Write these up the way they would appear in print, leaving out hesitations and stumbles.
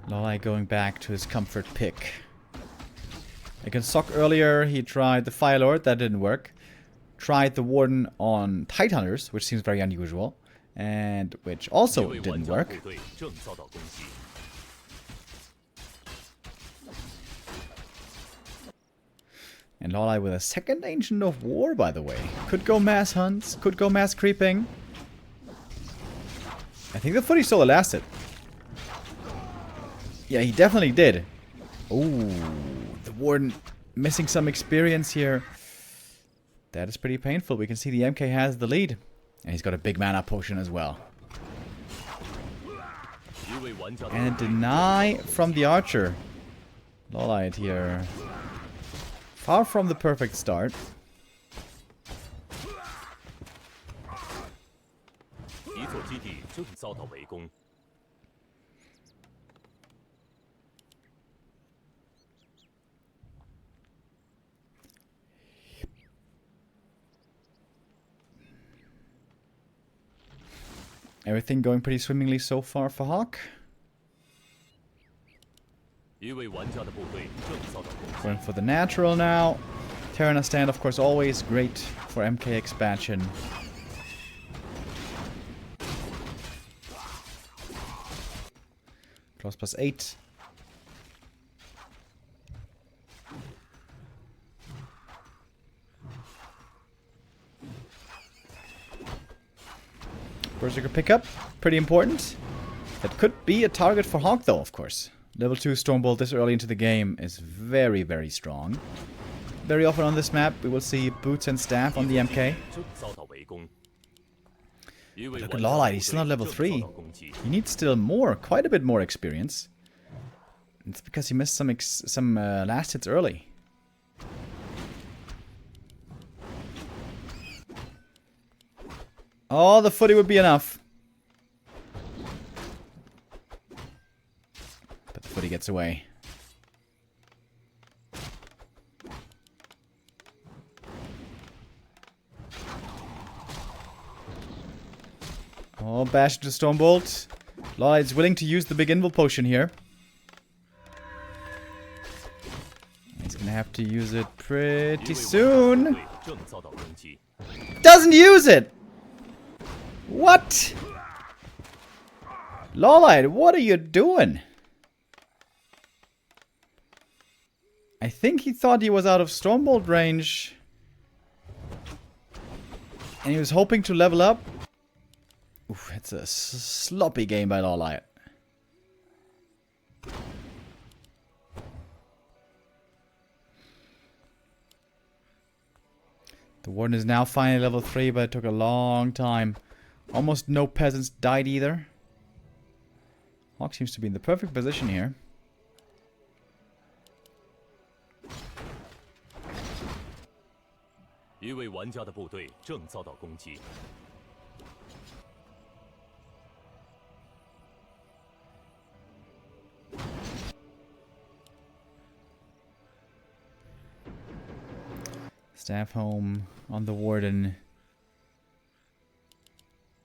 LawLiet going back to his comfort pick. Against HawK earlier, he tried the Fire Lord. That didn't work. Tried the Warden on Tidehunters, which seems very unusual. And which also didn't work. And LawLiet with a second Ancient of War, by the way. Could go mass hunts, could go mass creeping. I think the footy solo lasted. Yeah, he definitely did. Ooh, the Warden missing some experience here. That is pretty painful. We can see the MK has the lead. And he's got a big mana potion as well. And a deny from the Archer. LawLiet here. Far from the perfect start. Everything going pretty swimmingly so far for HawK. Going for the natural now. Terenas Stand, of course, always great for MK expansion. Close +8. Berserker pickup, pretty important. That could be a target for HawK though, of course. Level 2 Stormbolt this early into the game is very, very strong. Very often on this map we will see boots and staff on the MK. But look at LawLiet, he's still not level 3. He needs still more, quite a bit more experience. It's because he missed some last hits early. Oh, the footy would be enough. But the footy gets away. Oh, bash to Stormbolt. LawLiet is willing to use the big invul potion here. He's gonna have to use it pretty soon. Doesn't use it! What? LawLiet, what are you doing? I think he thought he was out of Stormbolt range. And he was hoping to level up. Oof, it's a sloppy game by LawLiet. The Warden is now finally level 3, but it took a long time. Almost no peasants died either. HawK seems to be in the perfect position here. Staff home on the Warden.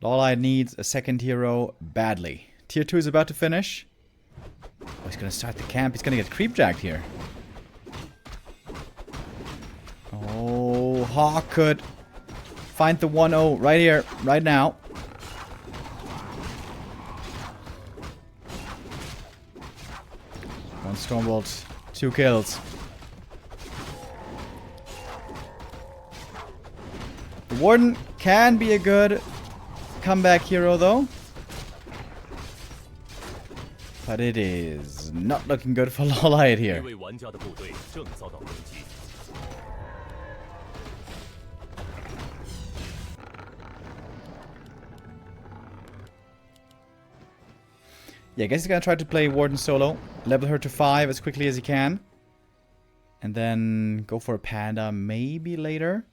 LawLiet needs a second hero badly. Tier 2 is about to finish. Oh, he's gonna start the camp. He's gonna get creepjacked here. Oh, HawK could find the 1-0 right here, right now. One Stormbolt, 2 kills. The Warden can be a good comeback hero though. But it is not looking good for LawLiet here. Yeah, I guess he's gonna try to play Warden solo. Level her to 5 as quickly as he can. And then go for a Panda maybe later.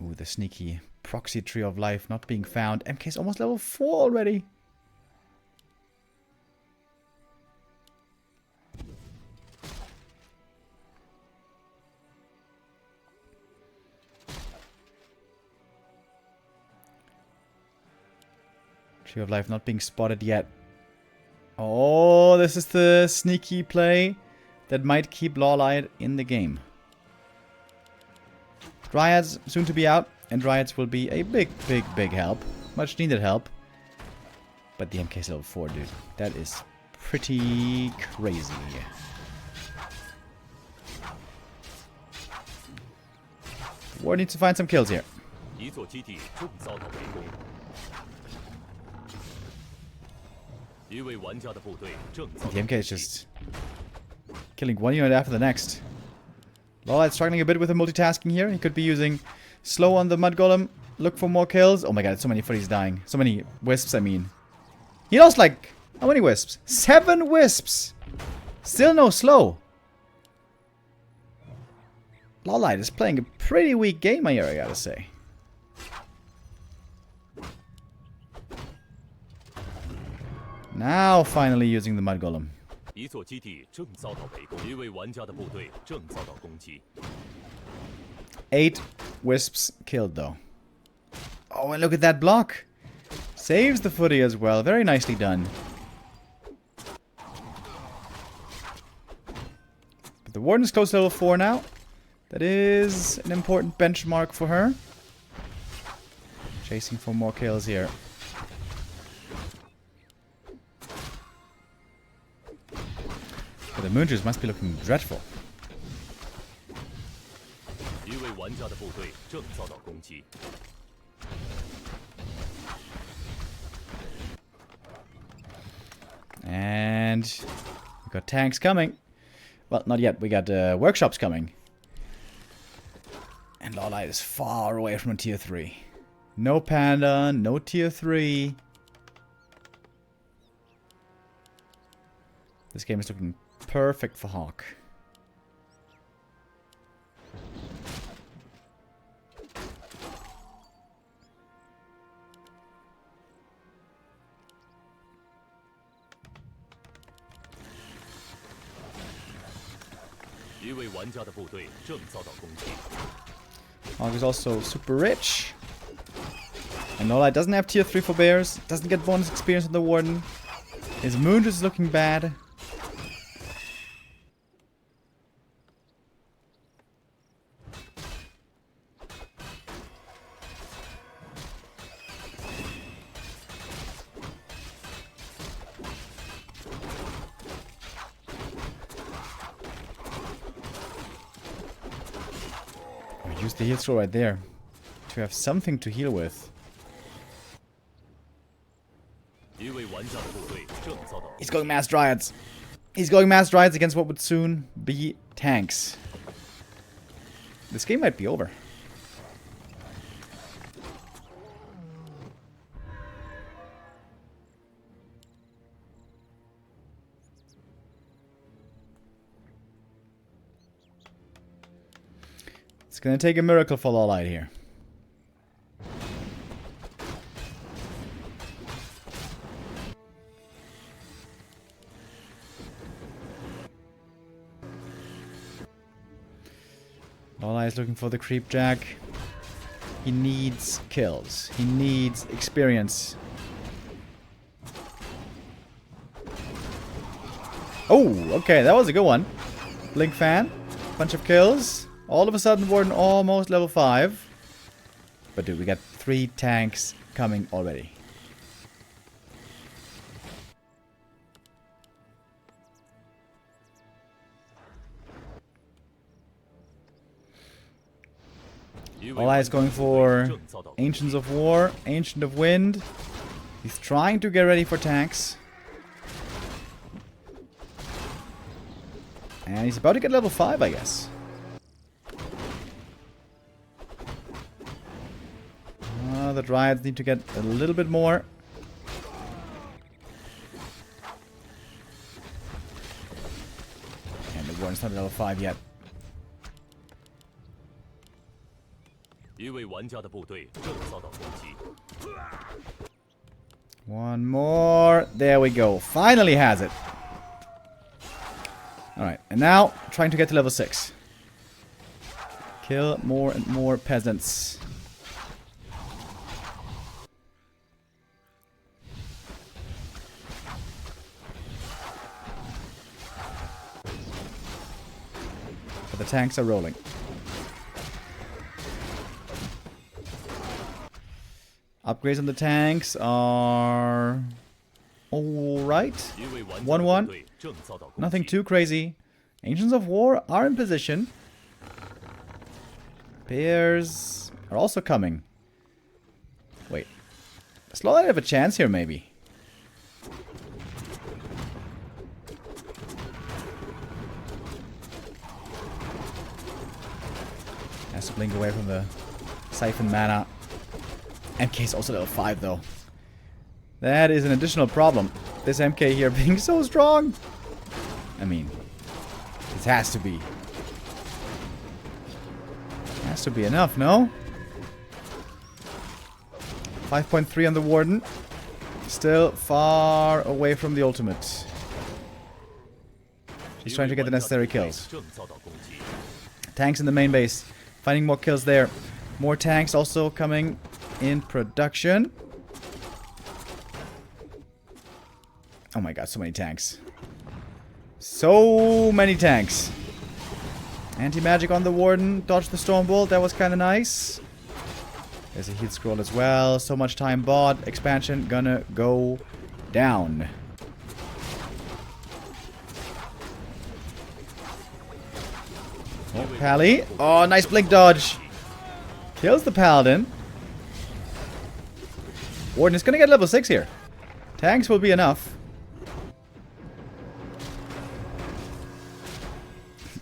Ooh, the sneaky proxy tree of life not being found. MK's almost level 4 already. Tree of life not being spotted yet. Oh, this is the sneaky play that might keep LawLiet in the game. Dryads soon to be out, and Dryads will be a big help. Much needed help. But the MK's level 4, dude. That is pretty crazy. War needs to find some kills here. The MK is just killing one unit after the next. LawLiet's struggling a bit with the multitasking here. He could be using slow on the Mud Golem, look for more kills. Oh my god, so many footies dying. So many wisps, I mean. He lost like, how many wisps? 7 wisps! Still no slow. LawLiet is playing a pretty weak game here, I gotta say. Now finally using the Mud Golem. 8 wisps killed though. Oh, and look at that block. Saves the footy as well. Very nicely done. But the Warden is close to level 4 now. That is an important benchmark for her. Chasing for more kills here. But the Moonjuice must be looking dreadful. And we got tanks coming. Well, not yet. We got workshops coming. And LawLiet is far away from a tier 3. No Panda, no tier 3. This game is looking perfect for HawK. HawK is also super rich. And LawLiet doesn't have tier 3 for bears. Doesn't get bonus experience on the Warden. His Moon is looking bad. Use the heal scroll right there to have something to heal with. He's going mass Dryads. He's going mass Dryads against what would soon be tanks. This game might be over. It's gonna take a miracle for LawLiet here. LawLiet is looking for the creep jack. He needs kills. He needs experience. Oh, okay, that was a good one. Blink fan, bunch of kills. All of a sudden, Warden almost level 5. But dude, we got 3 tanks coming already. LawLiet is going for Ancients of War, Ancient of Wind. He's trying to get ready for tanks. And he's about to get level 5, I guess. The Dryads need to get a little bit more. And the Warden's not level 5 yet. One more. There we go. Finally has it. Alright, and now trying to get to level 6. Kill more and more peasants. the tanks are rolling. Upgrades on the tanks are alright. 1-1. Nothing too crazy. Ancients of War are in position. Bears are also coming. Wait. Does LawLiet have a chance here, maybe? Has to blink away from the siphon mana. MK is also level 5 though. That is an additional problem. This MK here being so strong. I mean, it has to be. Has to be enough, no? 5.3 on the Warden. Still far away from the ultimate. She's trying to get the necessary kills. Tanks in the main base. Finding more kills there. More tanks also coming in production. Oh my god, so many tanks. So many tanks. Anti-magic on the Warden. Dodge the Stormbolt. That was kind of nice. There's a heal scroll as well. So much time bought. Expansion gonna go down. Oh, Pally. Oh, nice blink dodge. Kills the Paladin. Warden is gonna get level 6 here. Tanks will be enough.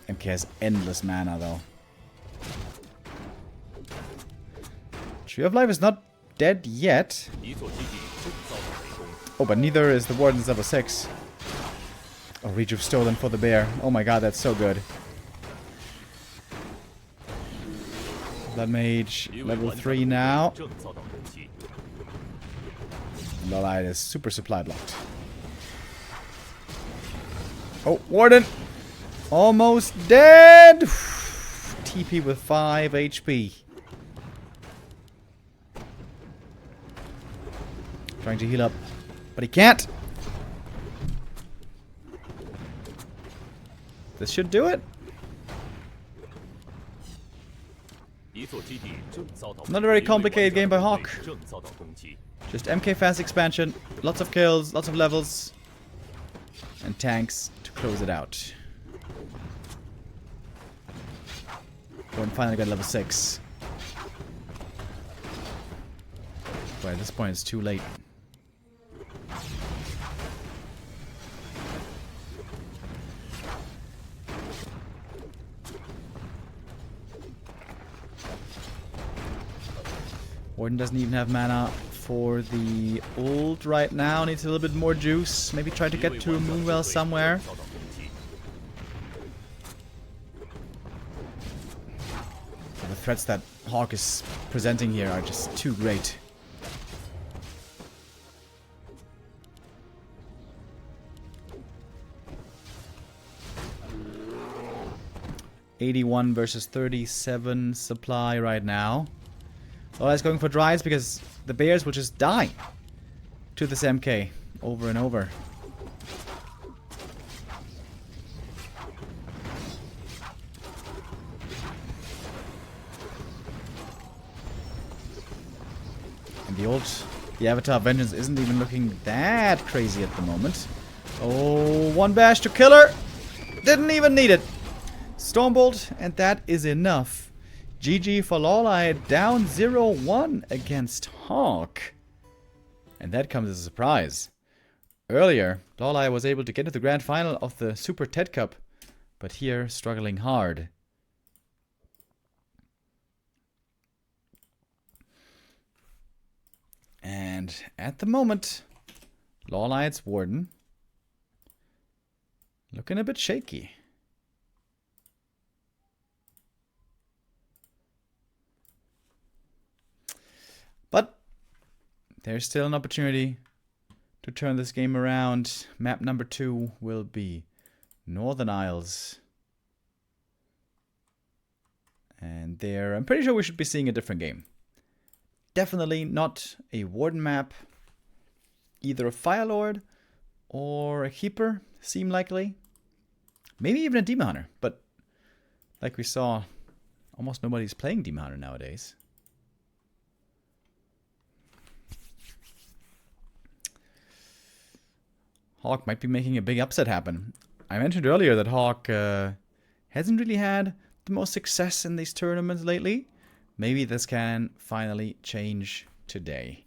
MK has endless mana though. Tree of Life is not dead yet. Oh, but neither is the Warden's level 6. Oh, Rejuve stolen for the bear. Oh my god, that's so good. Blood Mage, level 3 now. LawLiet is super supply blocked. Oh, Warden! Almost dead! TP with 5 HP. Trying to heal up, but he can't. This should do it. Not a very complicated game by HawK. Just MK fast expansion, lots of kills, lots of levels, and tanks to close it out. Warden finally got level 6. But at this point it's too late. Warden doesn't even have mana for the ult right now. Needs a little bit more juice. Maybe try to get to a Moonwell somewhere. The threats that HawK is presenting here are just too great. $81 versus 37 supply right now. LawLiet's going for drives because the bears will just die to this MK over and over. And the Avatar of Vengeance isn't even looking that crazy at the moment. Oh, one bash to kill her! Didn't even need it! Stormbolt, and that is enough. GG for LawLiet, down 0-1 against HawK. And that comes as a surprise. Earlier, LawLiet was able to get to the grand final of the Super TED Cup, but here, struggling hard. And at the moment, LawLiet's Warden looking a bit shaky. But there's still an opportunity to turn this game around. Map number 2 will be Northern Isles. And there, I'm pretty sure we should be seeing a different game. Definitely not a Warden map. Either a Firelord or a Keeper seem likely. Maybe even a Demon Hunter. But Like we saw, almost nobody's playing Demon Hunter nowadays. HawK might be making a big upset happen. I mentioned earlier that HawK hasn't really had the most success in these tournaments lately. Maybe this can finally change today.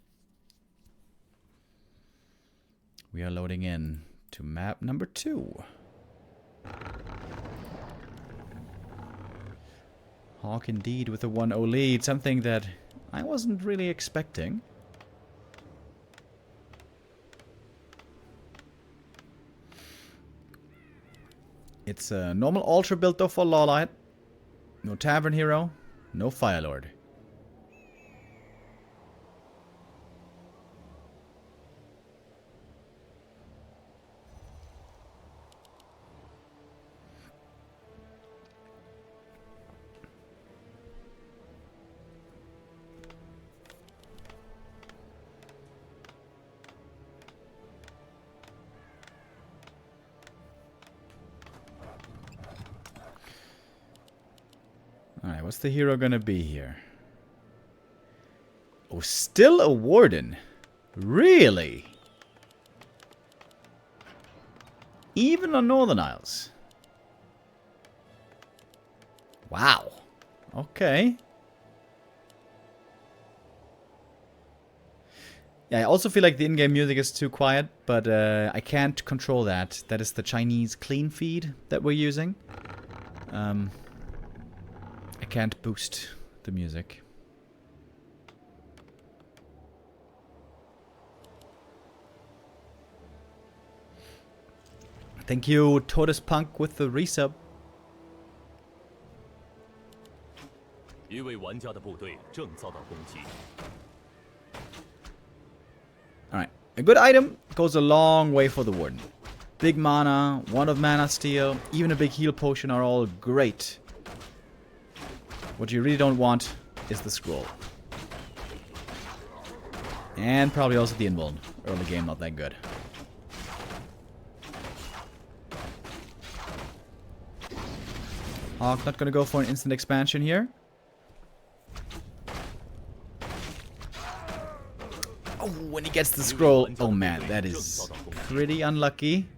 We are loading in to map number 2. HawK indeed with a 1-0 lead, something that I wasn't really expecting. It's a normal Ultra build though for LawLiet. No Tavern Hero, no Firelord. Alright, what's the hero gonna be here? Oh, still a Warden? Really? Even on Northern Isles? Wow. Okay. Yeah, I also feel like the in-game music is too quiet, but I can't control that. That is the Chinese clean feed that we're using. I can't boost the music. Thank you, Tortoise Punk, with the resub. Alright, a good item goes a long way for the Warden. Big mana, one of mana steal, even a big heal potion are all great. What you really don't want is the scroll. And probably also the invuln. Early game not that good. HawK not gonna go for an instant expansion here. Oh, when he gets the scroll. Oh man, that is pretty unlucky.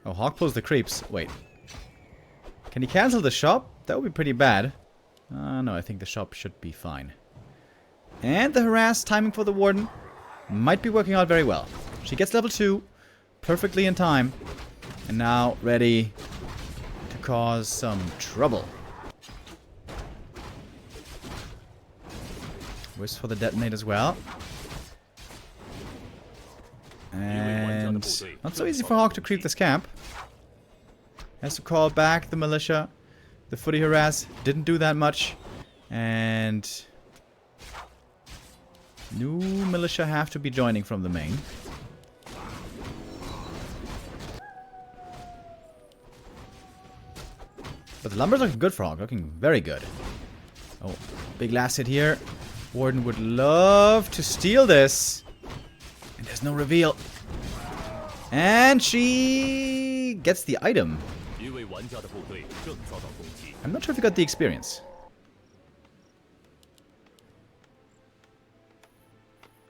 Oh, HawK pulls the creeps. Wait. Can he cancel the shop? That would be pretty bad. No, I think the shop should be fine. And the harass timing for the Warden might be working out very well. She gets level 2 perfectly in time. And now ready to cause some trouble. Wisp for the detonate as well. And not so easy for HawK to creep this camp. Has to call back the militia. The footy harass didn't do that much. And new militia have to be joining from the main. But the lumber's looking good for HawK. Looking very good. Oh, big last hit here. Warden would love to steal this. And there's no reveal. And she gets the item. I'm not sure if he got the experience.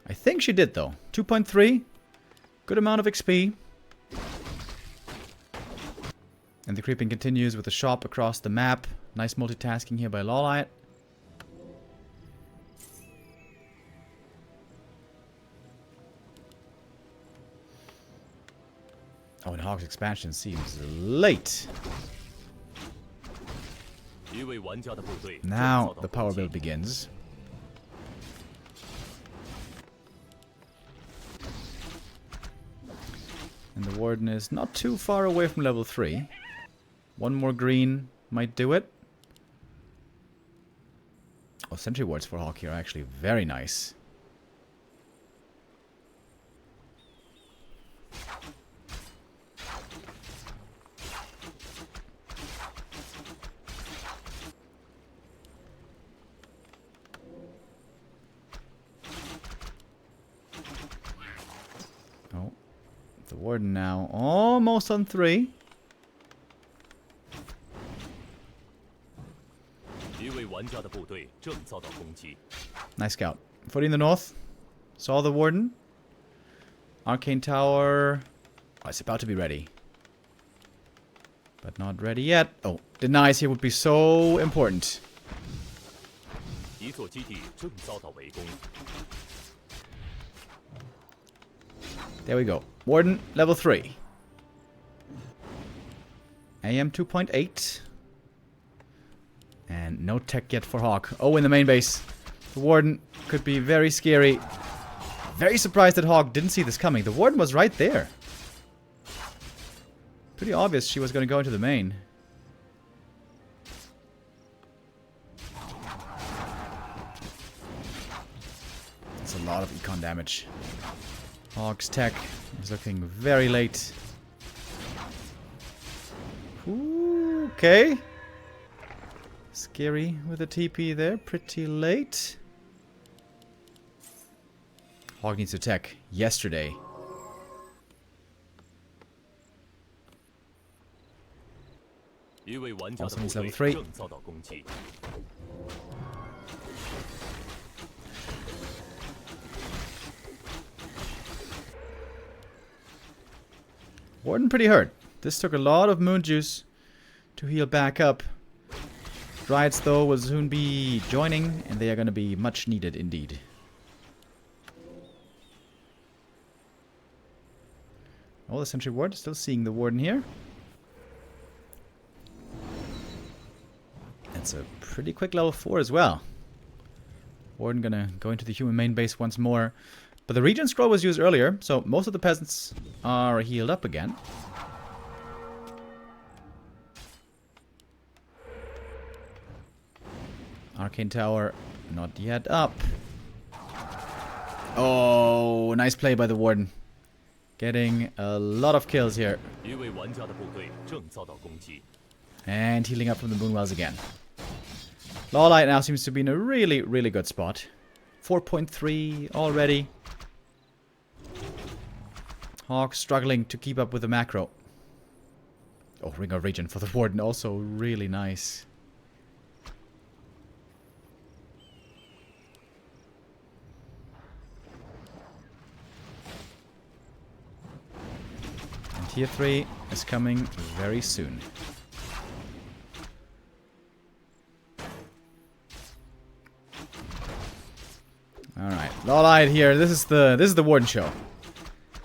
I think she did though. 2.3. Good amount of XP. And the creeping continues with the shop across the map. Nice multitasking here by LawLiet. Oh, and HawK's expansion seems late. Now the power build begins. And the Warden is not too far away from level 3. One more green might do it. Oh, sentry wards for HawK here are actually very nice. Warden now almost on 3. Nice scout. 40 in the north. Saw the Warden. Arcane Tower. Oh, it's about to be ready. But not ready yet. Oh, denies here would be so important. There we go. Warden, level 3. AM 2.8. And no tech yet for HawK. Oh, in the main base. The Warden could be very scary. Very surprised that HawK didn't see this coming. The Warden was right there. Pretty obvious she was going to go into the main. That's a lot of econ damage. HawK's tech is looking very late. Ooh, okay. Scary with the TP there. Pretty late. HawK needs to tech yesterday. Also needs level 3. Warden pretty hurt. This took a lot of moon juice to heal back up. Dryads though will soon be joining, and they are going to be much needed indeed. Oh, the Sentry Ward, still seeing the Warden here. That's a pretty quick level 4 as well. Warden gonna go into the human main base once more. But the regen scroll was used earlier, so most of the peasants are healed up again. Arcane Tower, not yet up. Oh, nice play by the Warden. Getting a lot of kills here. And healing up from the Moonwells again. LawLiet now seems to be in a really, really good spot. 4.3 already. HawK struggling to keep up with the macro. Oh, Ring of Regen for the Warden, also really nice. And Tier 3 is coming very soon. Alright, LawLiet here. This is the Warden show.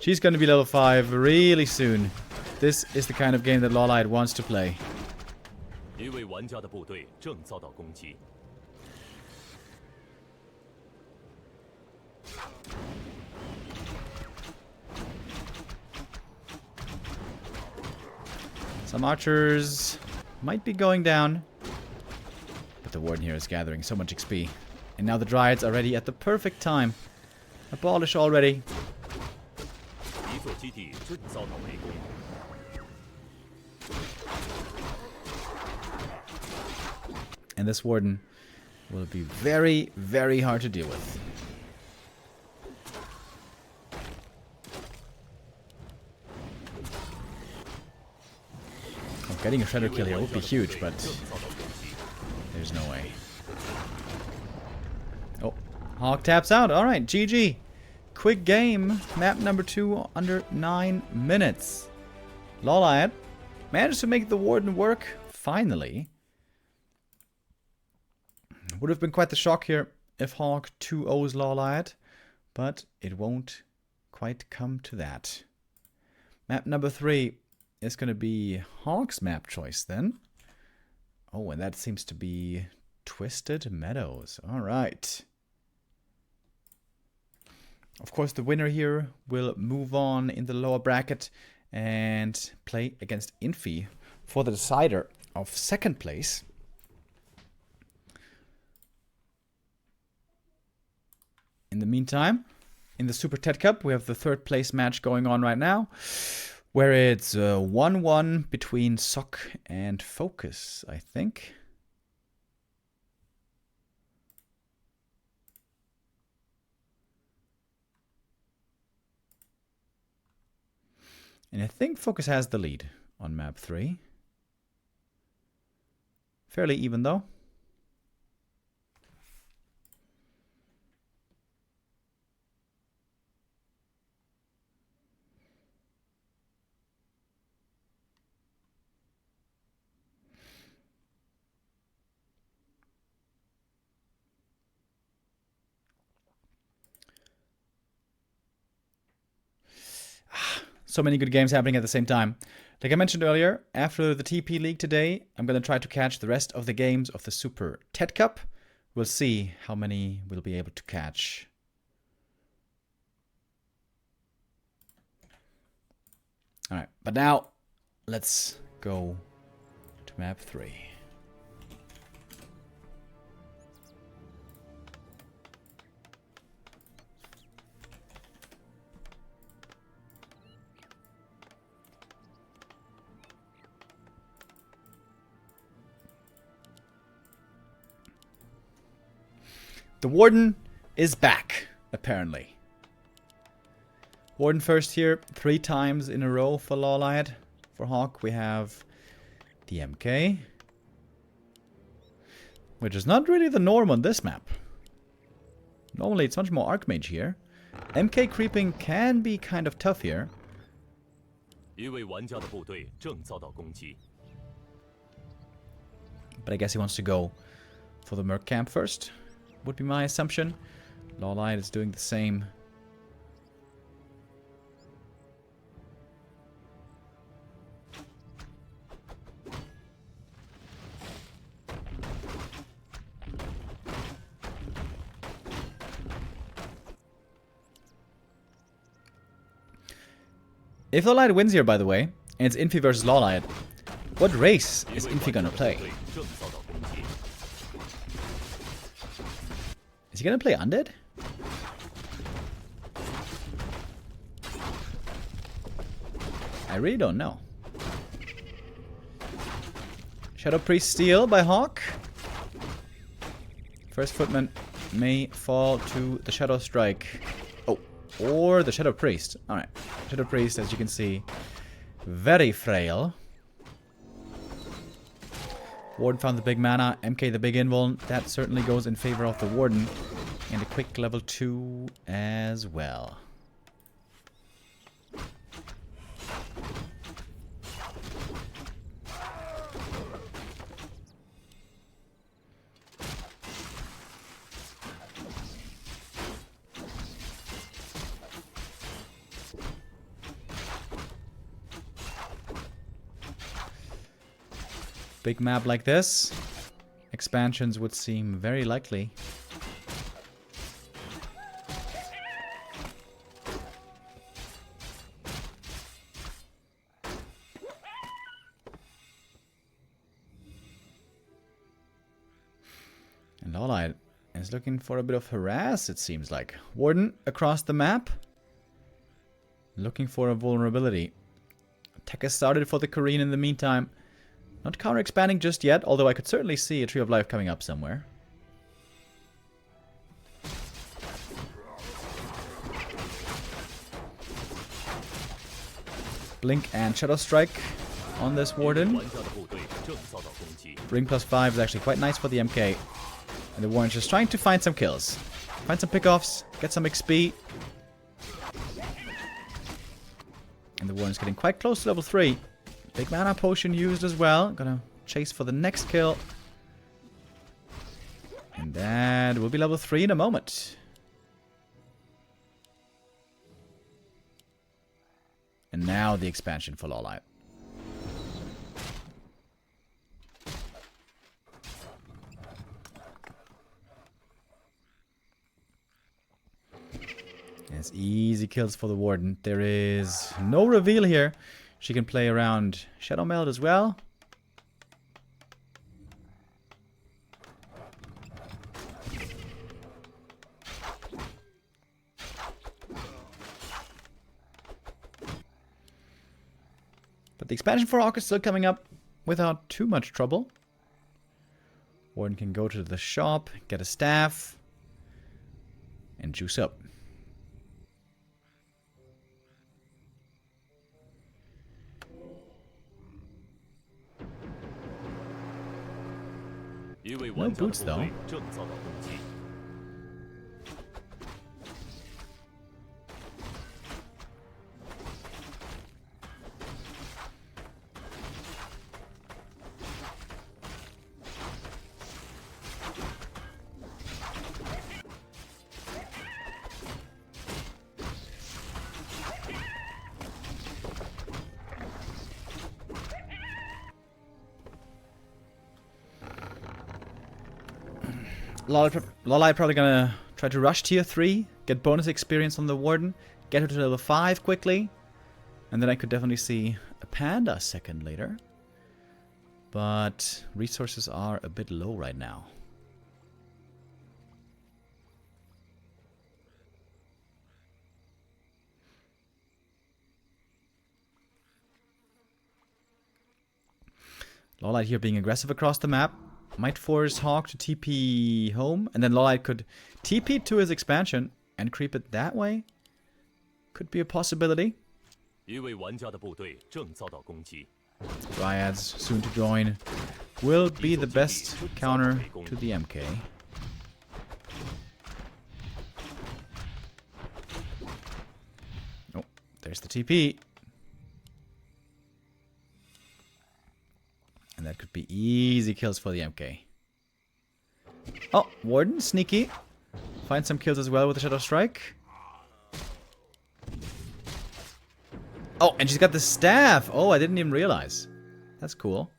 She's going to be level 5 really soon. This is the kind of game that LawLiet wants to play. Some archers might be going down. But the Warden here is gathering so much XP. And now the Dryads are ready at the perfect time. Abolish already. And this Warden will be very, very hard to deal with. Oh, getting a Shredder kill here would be huge, but there's no way. Oh, HawK taps out. Alright, GG. Quick game. Map number 2 under 9 minutes. LawLiet managed to make the Warden work, finally. Would have been quite the shock here if HawK 2-0s LawLiet, but it won't quite come to that. Map number 3 is going to be HawK's map choice then. Oh, and that seems to be Twisted Meadows. Alright. Of course, the winner here will move on in the lower bracket and play against Infi for the decider of second place. In the meantime, in the Super Ted Cup, we have the third place match going on right now, where it's 1-1 between Sock and Focus, I think. And I think Focus has the lead on map 3. Fairly even though. So many good games happening at the same time. Like I mentioned earlier, after the TP League today, I'm going to try to catch the rest of the games of the Super TED Cup. We'll see how many we'll be able to catch. Alright, but now let's go to map 3. The Warden is back, apparently. Warden first here, 3 times in a row for LawLiet. For HawK, we have the MK, which is not really the norm on this map. Normally, it's much more Archmage here. MK creeping can be kind of tough here. But I guess he wants to go for the Merc camp first. Would be my assumption. LawLiet is doing the same. If LawLiet wins here, by the way, and it's Infi versus LawLiet, what race is Infi gonna play? Is he gonna play Undead? I really don't know. Shadow Priest steal by HawK. First Footman may fall to the Shadow Strike. Oh, or the Shadow Priest. Alright. Shadow Priest, as you can see, very frail. Warden found the big mana, MK the big invuln. That certainly goes in favor of the Warden. And a quick level 2 as well. Big map like this, expansions would seem very likely. And LawLiet is looking for a bit of harass, it seems like. Warden across the map, looking for a vulnerability. Tech has started for the Korean in the meantime. Not counter-expanding just yet, although I could certainly see a Tree of Life coming up somewhere. Blink and Shadow Strike on this Warden. Ring +5 is actually quite nice for the MK. And the Warden's just trying to find some kills. Find some pickoffs, get some XP. And the Warden's getting quite close to level 3. Big mana potion used as well. Gonna chase for the next kill. And that will be level 3 in a moment. And now the expansion for LawLiet. It's easy kills for the Warden. There is no reveal here. She can play around Shadow Meld as well. But the expansion for HawK is still coming up without too much trouble. Warden can go to the shop, get a staff, and juice up. No boots though. LawLiet probably gonna try to rush tier 3, get bonus experience on the Warden, get her to level 5 quickly, and then I could definitely see a Panda second later. But resources are a bit low right now. LawLiet here being aggressive across the map. Might force HawK to TP home, and then LawLiet could TP to his expansion and creep it that way. Could be a possibility. Dryads soon to join. Will be the best counter to the MK. Oh, there's the TP. And that could be easy kills for the MK. Oh, Warden, sneaky. Find some kills as well with the Shadow Strike. Oh, and she's got the staff. Oh, I didn't even realize. That's cool.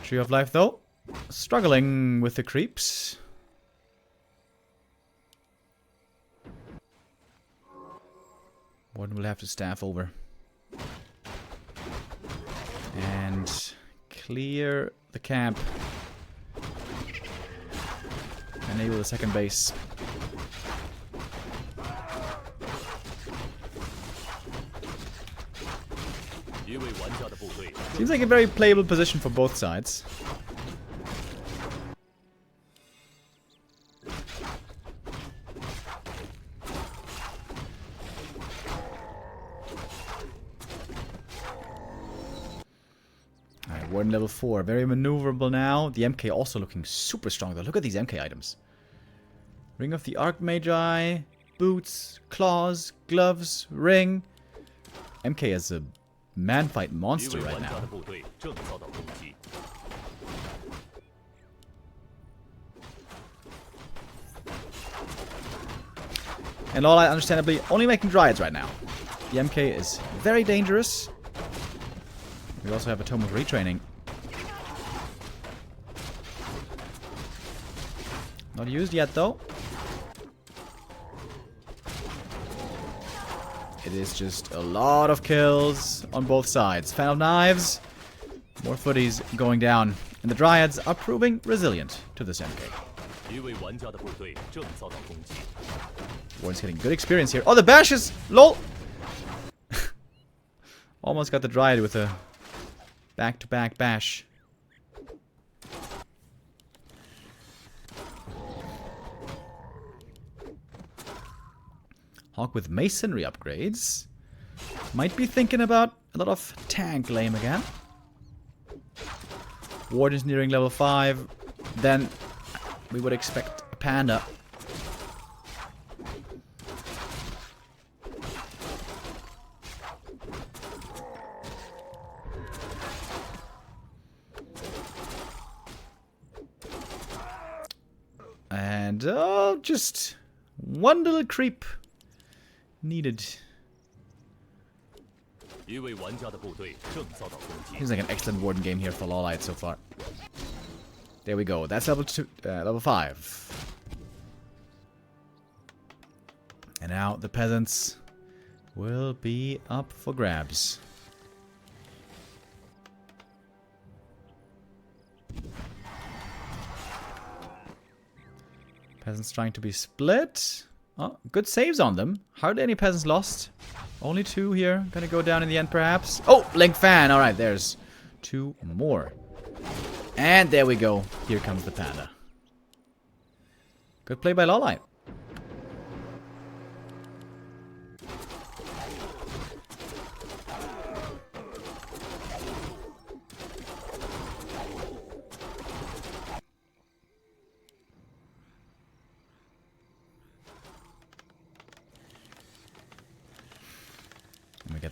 Tree of Life, though. Struggling with the creeps. Warden will have to staff over. And clear the camp. Enable the second base. Seems like a very playable position for both sides. Warden level 4, very maneuverable now. The MK also looking super strong though. Look at these MK items. Ring of the Archmagi, boots, claws, gloves, ring. MK is a man-fight monster right now. And LawLiet understandably only making Dryads right now. The MK is very dangerous. We also have a Tome of Retraining. Not used yet, though. It is just a lot of kills on both sides. Fan of Knives. More footies going down. And the Dryads are proving resilient to this MK. Warden's getting good experience here. Oh, the bashes! LOL! Almost got the Dryad with a back-to-back bash. HawK with masonry upgrades. Might be thinking about a lot of tank lame again. Warden's nearing level 5. Then we would expect a Panda. And just one little creep needed. Seems like an excellent Warden game here for LawLiet so far. There we go. That's level 5. And now the peasants will be up for grabs. Peasants trying to be split. Oh, good saves on them. Hardly any peasants lost. Only 2 here. Gonna go down in the end, perhaps. Oh, Link Fan. All right, there's 2 more. And there we go. Here comes the Panda. Good play by LawLiet.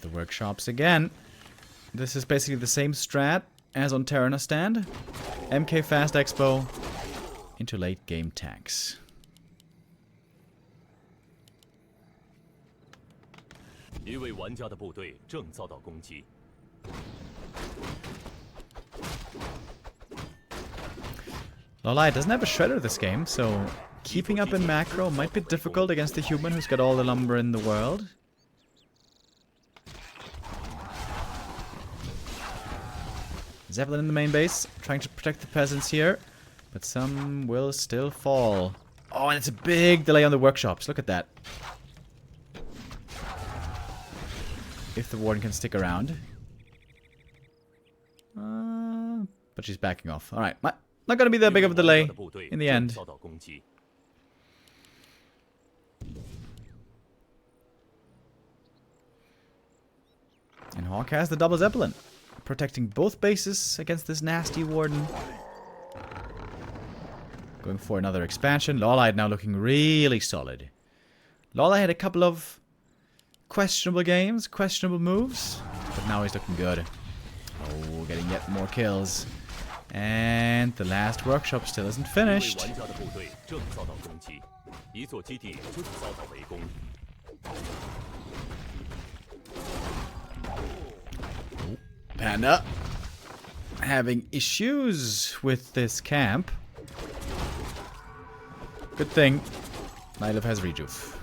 the workshops again. This is basically the same strat as on Terenas Stand. MK Fast Expo into late game tanks. LawLiet doesn't have a shredder this game, so keeping up in macro might be difficult against the human who's got all the lumber in the world. Zeppelin in the main base, trying to protect the peasants here, but some will still fall. Oh, and it's a big delay on the workshops. Look at that. If the warden can stick around. But she's backing off. Alright, not gonna be that big of a delay in the end. And HawK has the double Zeppelin, protecting both bases against this nasty warden. Going for another expansion. LawLiet now looking really solid. LawLiet had a couple of questionable games, questionable moves, but now he's looking good. Oh, getting yet more kills. And the last workshop still isn't finished. Panda having issues with this camp. Good thing Nylev has rejuve.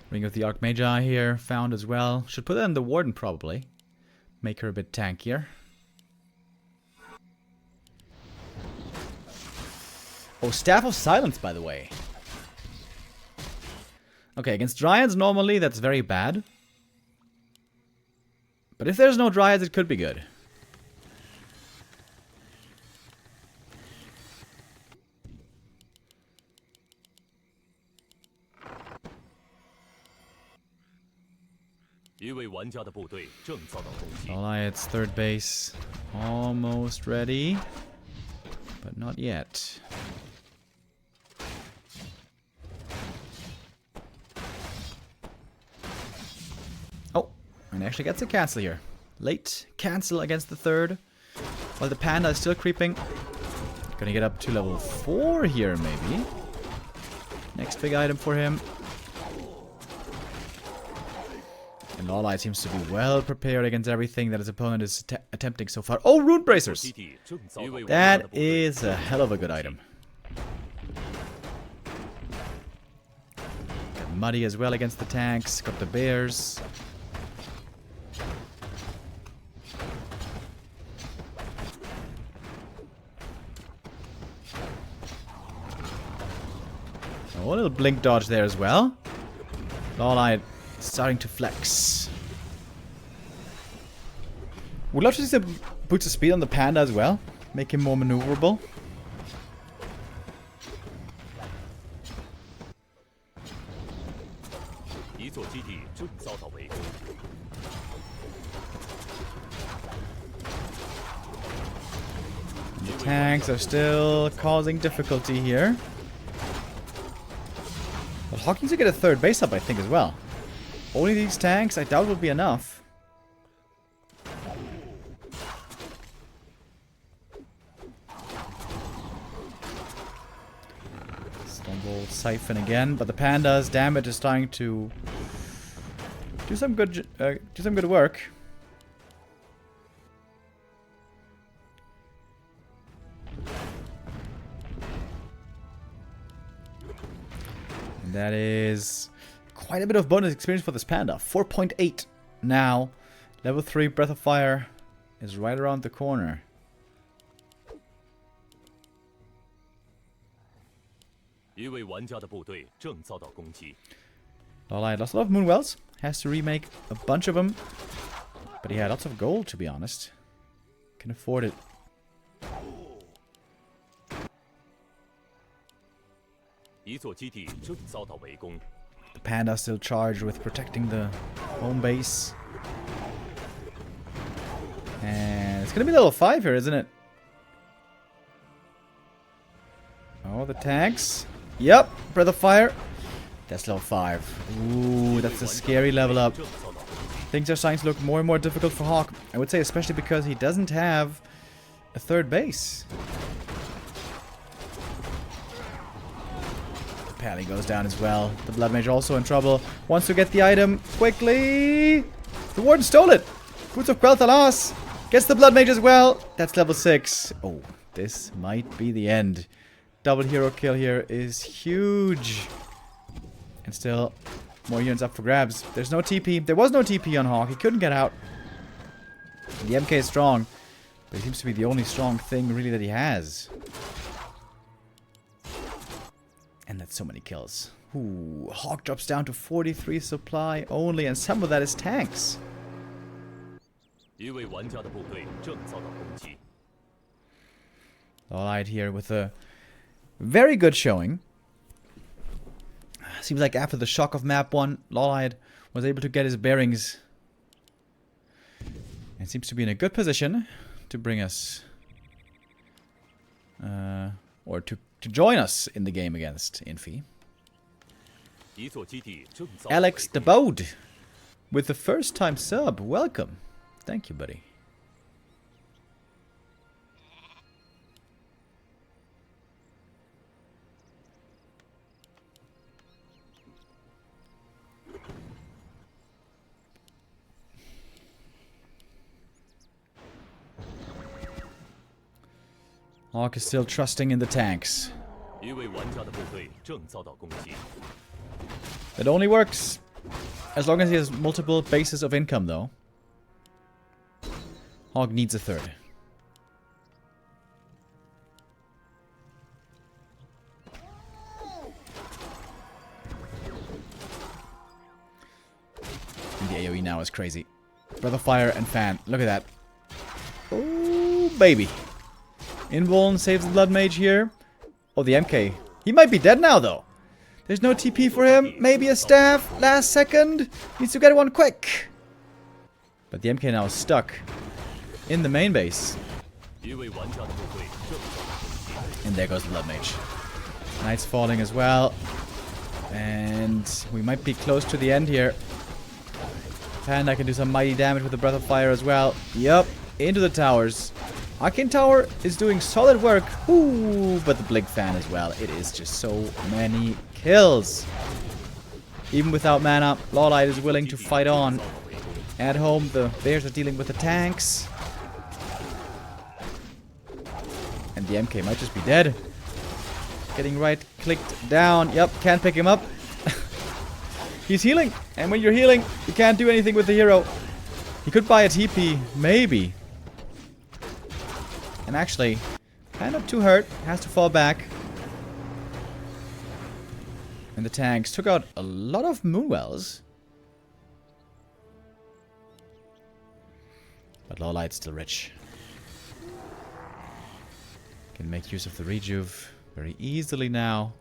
Ring of the Archmagi here, found as well. Should put that in the Warden probably. Make her a bit tankier. Oh, Staff of Silence, by the way. Okay, against Dryads normally that's very bad. But if there's no Dryads, it could be good. LawLiet's third base almost ready, but not yet. Oh, and actually gets a cancel here. Late cancel against the third, while the Panda is still creeping. Gonna get up to level 4 here, maybe. Next big item for him. And LawLiet seems to be well prepared against everything that his opponent is attempting so far. Oh, Rune Bracers! That is a hell of a good item. Got Muddy as well against the tanks. Got the bears. Oh, a little blink dodge there as well. LawLiet starting to flex. Would love to see some boots of speed on the Panda as well. Make him more maneuverable. The tanks are still causing difficulty here. But HawK needs to get a third base up, I think, as well. Only these tanks, I doubt will be enough. Stumble Siphon again, but the Panda's damage is starting to do some good work. And that is quite a bit of bonus experience for this Panda. 4.8 now. Level 3 Breath of Fire is right around the corner. LawLiet lost a lot of Moonwells. Has to remake a bunch of them. But he had lots of gold, to be honest. Can afford it. The panda still charged with protecting the home base. And it's gonna be level 5 here, isn't it? Oh, the tanks. Yep, Breath of Fire. That's level 5. Ooh, that's a scary level up. Things are starting to look more and more difficult for HawK. I would say especially because he doesn't have a third base. The Pally goes down as well. The Blood Mage also in trouble. Wants to get the item quickly. The Warden stole it. Boots of Quel'Thalas gets the Blood Mage as well. That's level 6. Oh, this might be the end. Double hero kill here is huge. And still, more units up for grabs. There's no TP. There was no TP on HawK. He couldn't get out. The MK is strong. But it seems to be the only strong thing, really, that he has. And that's so many kills. Ooh, HawK drops down to 43 supply only. And some of that is tanks. LawLiet here with a very good showing. Seems like after the shock of map 1, LawLiet was able to get his bearings. And seems to be in a good position to bring us... or to join us in the game against Infi. Alex DeBode with the first time sub. Welcome. Thank you, buddy. HawK is still trusting in the tanks. It only works as long as he has multiple bases of income, though. HawK needs a third. And the AoE now is crazy. Breath of Fire and Fan. Look at that. Oh, baby. Invuln saves the Blood Mage here. Oh, the MK. He might be dead now, though. There's no TP for him. Maybe a staff. Last second. Needs to get one quick. But the MK now is stuck in the main base. And there goes the Blood Mage. Knight's falling as well. And we might be close to the end here. Panda can do some mighty damage with the Breath of Fire as well. Yup. Into the towers. Arcane Tower is doing solid work. Ooh, but the Blink Fan as well. It is just so many kills. Even without mana, LawLiet is willing to fight on. At home, the Bears are dealing with the tanks. And the MK might just be dead. Getting right clicked down. Yep, can't pick him up. He's healing. And when you're healing, you can't do anything with the hero. He could buy a TP, maybe. And actually, kind of too hurt. Has to fall back. And the tanks took out a lot of Moonwells. But LawLiet's still rich. Can make use of the rejuve very easily now.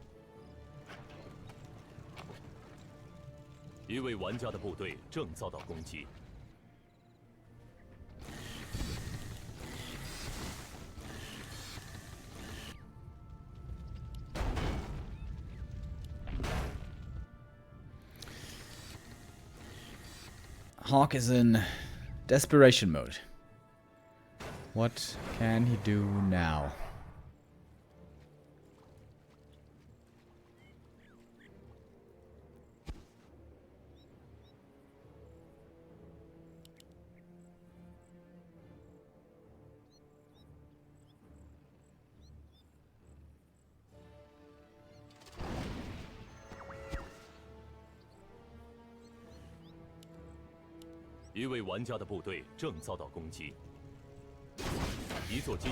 HawK is in desperation mode. What can he do now?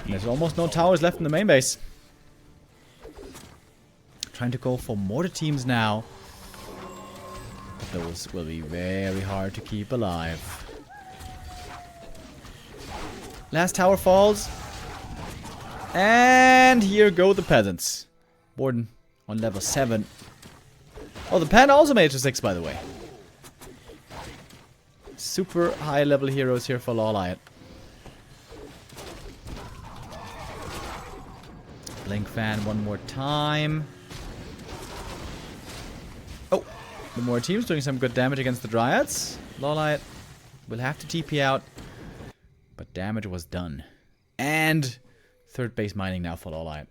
There's almost no towers left in the main base. Trying to go for mortar teams now. But those will be very hard to keep alive. Last tower falls. And here go the peasants. Warden on level 7. Oh, the Panda also made it to 6, by the way. Super high level heroes here for LawLiet. Blink Fan one more time. Oh, the more teams doing some good damage against the Dryads. LawLiet will have to TP out, but damage was done. And third base mining now for LawLiet.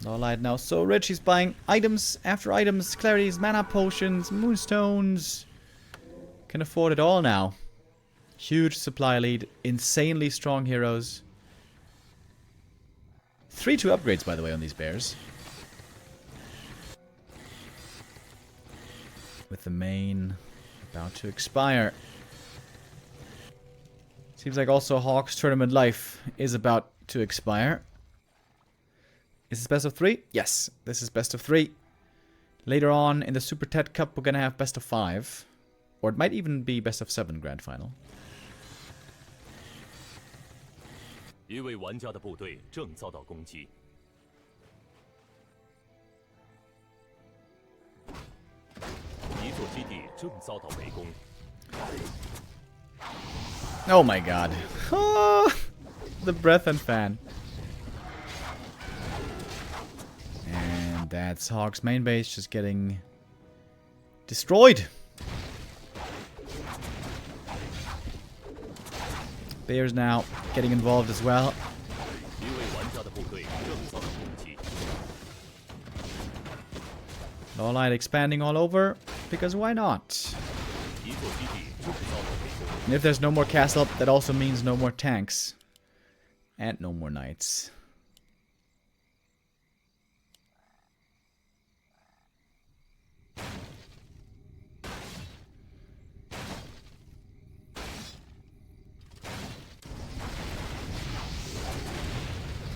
LawLiet now so rich, he's buying items after items, clarities, mana potions, moonstones. Can afford it all now. Huge supply lead, insanely strong heroes. 3-2 upgrades, by the way, on these bears. With the main about to expire. Seems like also HawK's tournament life is about to expire. Is this best of 3? Yes, this is best of 3. Later on in the Super Ted Cup, we're gonna have best of 5. Or it might even be best of 7 grand final. 一位玩家的部队正遭到攻击。一座基地正遭到围攻。 Oh my god. Oh, the breath and fan. And that's HawK's main base just getting destroyed. Bears now getting involved as well. LawLiet expanding all over, because why not? And if there's no more castle, that also means no more tanks. And no more knights.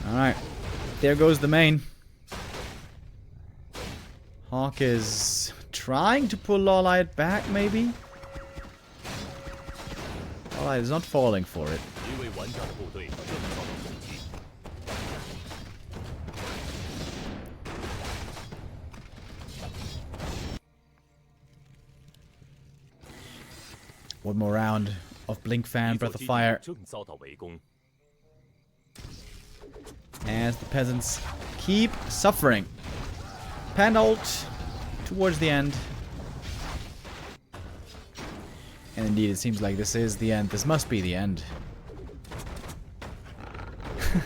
Alright, there goes the main. HawK is trying to pull LawLiet back, maybe? LawLiet is not falling for it. One more round of Blink Fan, Breath of Fire. As the peasants keep suffering. Panda ult towards the end. And indeed, it seems like this is the end. This must be the end.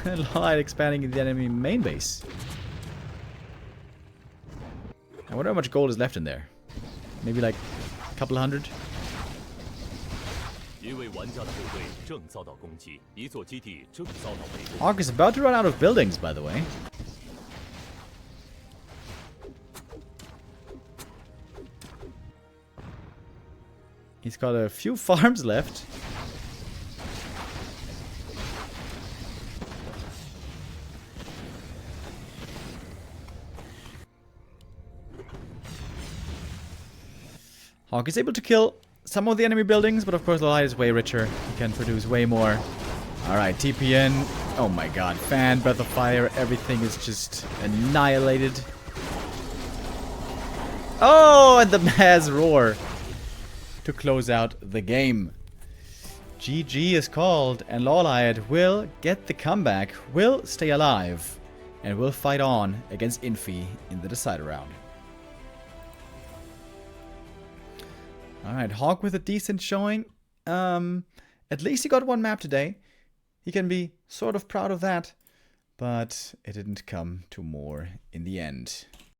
LawLiet expanding the enemy main base. I wonder how much gold is left in there. Maybe like a couple hundred? HawK is about to run out of buildings, by the way. He's got a few farms left. HawK is able to kill some of the enemy buildings, but of course LawLiet is way richer. He can produce way more. Alright, TPN. Oh my god. Fan, Breath of Fire, everything is just annihilated. Oh, and the Maz Roar to close out the game. GG is called, and LawLiet will get the comeback, will stay alive, and will fight on against Infi in the decider round. Alright, HawK with a decent showing. At least he got one map today. He can be sort of proud of that. But it didn't come to more in the end.